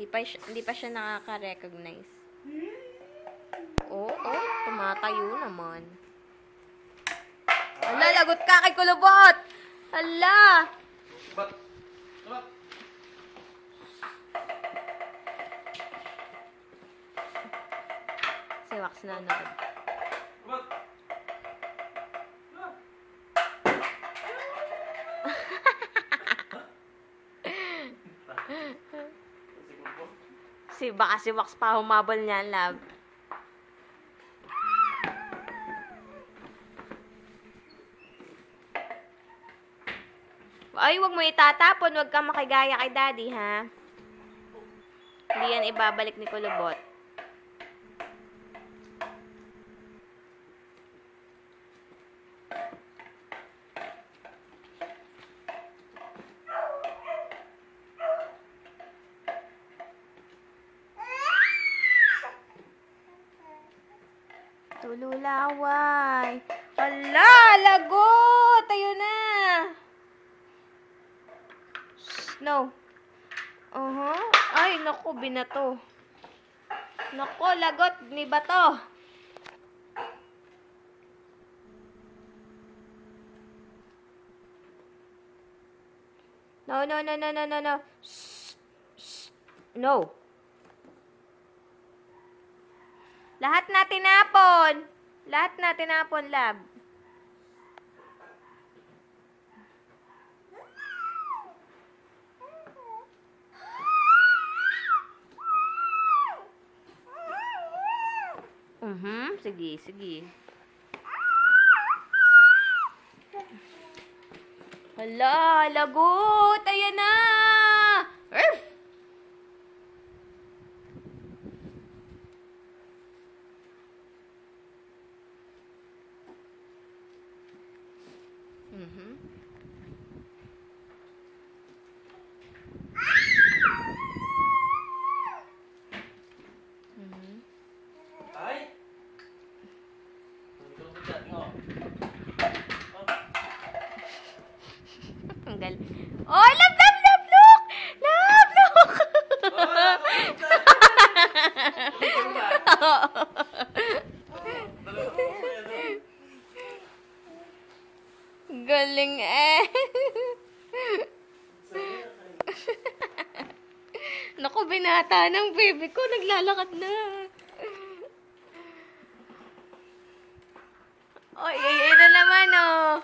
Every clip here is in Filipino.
Hindi pa siya nakaka-recognize. Oo, tumatayo naman. Ala, lagot ka kay Kulubot! Ala! Bat! Si Wax na nanood. Bat! Baka si Wax pa humabol niyan, love. Ay, wag mo itatapon. Wag kang makigaya kay daddy, ha? Hindi yan ibabalik ni Kulubot. Tululaway. Hala, lagot! Ayun na. No. Ay, naku, binato. Naku, lagot ni bato. No. No. Lahat na tinapon. Lahat na tinapon, lab. Sige. Hala, lagot. Ayan na. Arf! Ay! Tanggal. Oh, look! Look! Galing eh. Naku, binata ng baby ko. Naglalakad na. Ay, na naman, oh.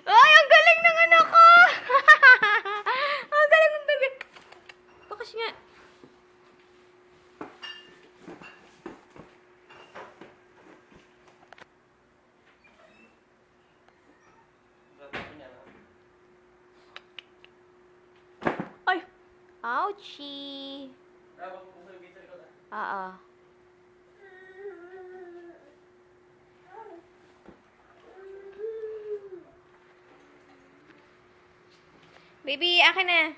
Ay, ang galing ng anak ko! Ang galing ng baby. Bakas nga. Ay! Ouchie! Oo. Baby, akin na.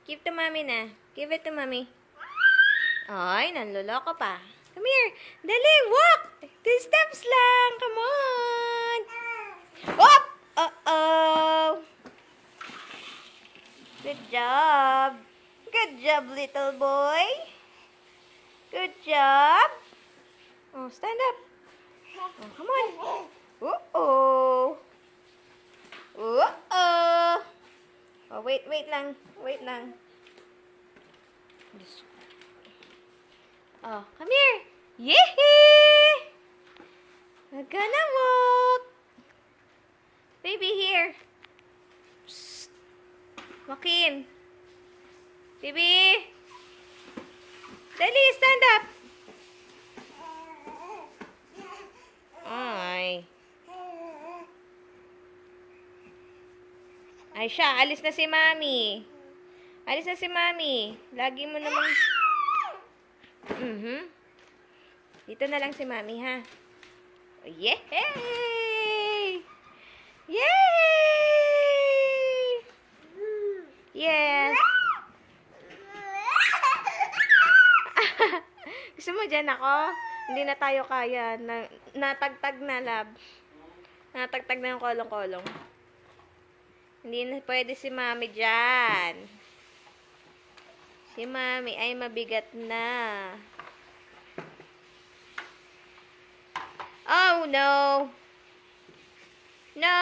Give to mommy na. Give it to mommy. Ay, nanloloko pa. Come here. Dali, walk. 2 steps lang. Come on. Hop! Uh-oh. Good job. Good job, little boy. Good job. Oh, stand up. Oh, come on. Uh-oh. Uh-oh. Oh, wait lang. Oh, come here. Yee! We're gonna walk. Baby, here. Psst. Walk in. Baby. Dali, stand up. Ay. Ay siya, alis na si Mami. Alis na si Mami. Lagi mo naman... Dito na lang si Mami, ha? Oh, yay! Yay! Yes! Gusto mo dyan ako. Hindi na tayo kaya. Natagtag na, lab. Natagtag na yung kolong-kolong. Hindi na pwede si mami dyan. Si mami ay mabigat na. Oh, no. No.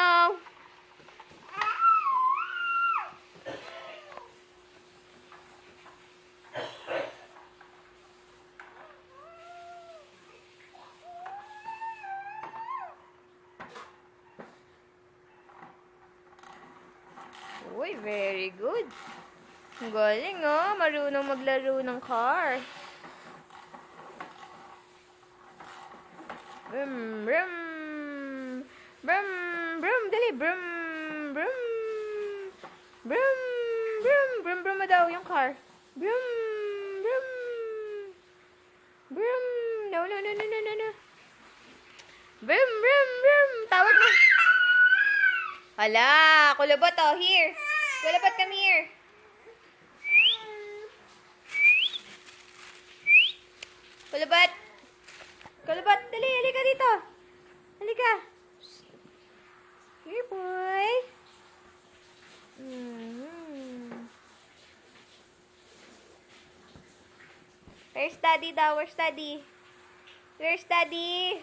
Uy, very good. Ang galing, oh. Marunong maglaro ng car. Brum, brum. Brum, brum. Dali, brum, brum. Brum, brum. Brum, brum mo daw yung car. Brum, brum. Brum. No, no, no, no, no, no, no. Brum, brum, brum. Tawag mo. Hala, kulubot, oh. Here. Kulubot, come here. Kulubot. Kulubot, dali, halika dito. Halika. Here, boy. Where's daddy daw? Where's daddy? Where's daddy?